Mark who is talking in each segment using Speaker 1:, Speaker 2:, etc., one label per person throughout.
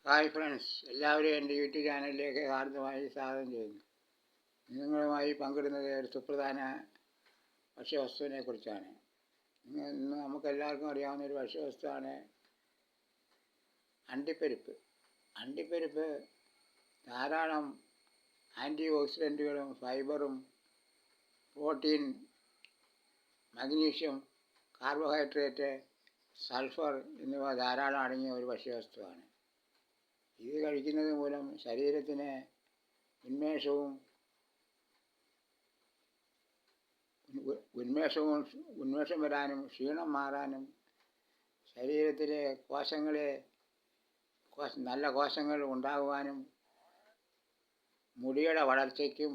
Speaker 1: Hi friends, എല്ലാവരെയും എൻ്റെ YouTube ചാനലിലേക്ക് ഹാർദമായി സ്വാഗതം ചെയ്യുന്നു. നിങ്ങളുമായി പങ്കിടുന്നത് ഒരു സുപ്രധാന ഭക്ഷ്യവസ്തുവിനെ കുറിച്ചാണ്. ഇന്ന് നമുക്കെല്ലാവർക്കും അറിയാവുന്ന ഒരു ഭക്ഷ്യവസ്തുവാണ് അണ്ടിപ്പരിപ്പ്. അണ്ടിപ്പരിപ്പ് ധാരാളം ആൻറ്റി ഓക്സിഡൻറ്റുകളും ഫൈബറും പ്രോട്ടീൻ, മഗ്നീഷ്യം, കാർബോഹൈഡ്രേറ്റ്, സൾഫർ എന്നിവ ധാരാളം അടങ്ങിയ ഒരു ഭക്ഷ്യവസ്തുവാണ്. ഇത് കഴിക്കുന്നത് മൂലം ശരീരത്തിന് ഉന്മേഷം വരാനും ക്ഷീണം മാറാനും ശരീരത്തിലെ നല്ല കോശങ്ങൾ ഉണ്ടാകുവാനും മുടിയുടെ വളർച്ചയ്ക്കും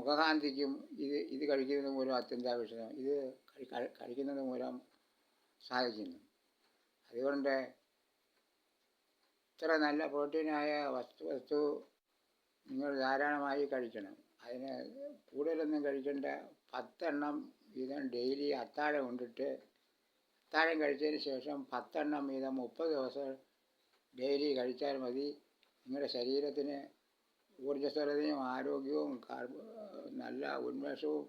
Speaker 1: മുഖകാന്തിക്കും ഇത് കഴിക്കുന്നത് മൂലം അത്യന്താപേക്ഷിതം. ഇത് കഴിക്കുന്നത് മൂലം സാധിക്കുന്നു. അതുകൊണ്ട് ഇത്ര നല്ല പ്രോട്ടീനായ വസ്തു നിങ്ങൾ ധാരാളമായി കഴിക്കണം. അതിന് കൂടുതലൊന്നും കഴിക്കേണ്ട. 10 എണ്ണം വീതം ഡെയിലി അത്താഴം കൊണ്ടിട്ട് അത്താഴം കഴിച്ചതിന് ശേഷം 10 എണ്ണം വീതം 30 ദിവസം ഡെയിലി കഴിച്ചാൽ മതി. നിങ്ങളുടെ ശരീരത്തിന് ഊർജ്ജസ്വലതയും ആരോഗ്യവും നല്ല ഉന്മേഷവും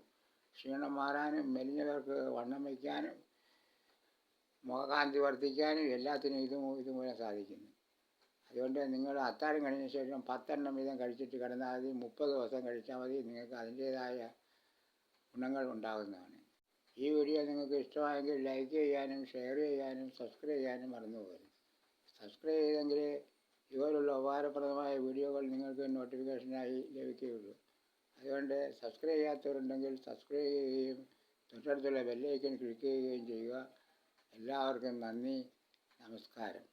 Speaker 1: ക്ഷീണം മാറാനും മെലിഞ്ഞവർക്ക് വണ്ണം വയ്ക്കാനും മുഖകാന്തി വർദ്ധിക്കാനും എല്ലാത്തിനും ഇതുമൂലം സാധിക്കുന്നു. അതുകൊണ്ട് നിങ്ങൾ അത്താഴം കഴിഞ്ഞ ശേഷം 10 എണ്ണം വീതം കഴിച്ചിട്ട് കിടന്നാൽ മതി. 30 ദിവസം കഴിച്ചാൽ മതി. നിങ്ങൾക്ക് അതിൻ്റേതായ ഗുണങ്ങൾ ഉണ്ടാകുന്നതാണ്. ഈ വീഡിയോ നിങ്ങൾക്ക് ഇഷ്ടമായെങ്കിൽ ലൈക്ക് ചെയ്യാനും ഷെയർ ചെയ്യാനും സബ്സ്ക്രൈബ് ചെയ്യാനും മറന്നു പോകരുത്. സബ്സ്ക്രൈബ് ചെയ്തെങ്കിൽ ഇതുപോലുള്ള ഉപകാരപ്രദമായ വീഡിയോകൾ നിങ്ങൾക്ക് നോട്ടിഫിക്കേഷനായി ലഭിക്കുകയുള്ളൂ. അതുകൊണ്ട് സബ്സ്ക്രൈബ് ചെയ്യാത്തവരുണ്ടെങ്കിൽ സബ്സ്ക്രൈബ് ചെയ്യുകയും തൊട്ടടുത്തുള്ള ബെല്ലൈക്കൺ ക്ലിക്ക് ചെയ്യുകയും ചെയ്യുക. എല്ലാവർക്കും നന്ദി, നമസ്കാരം.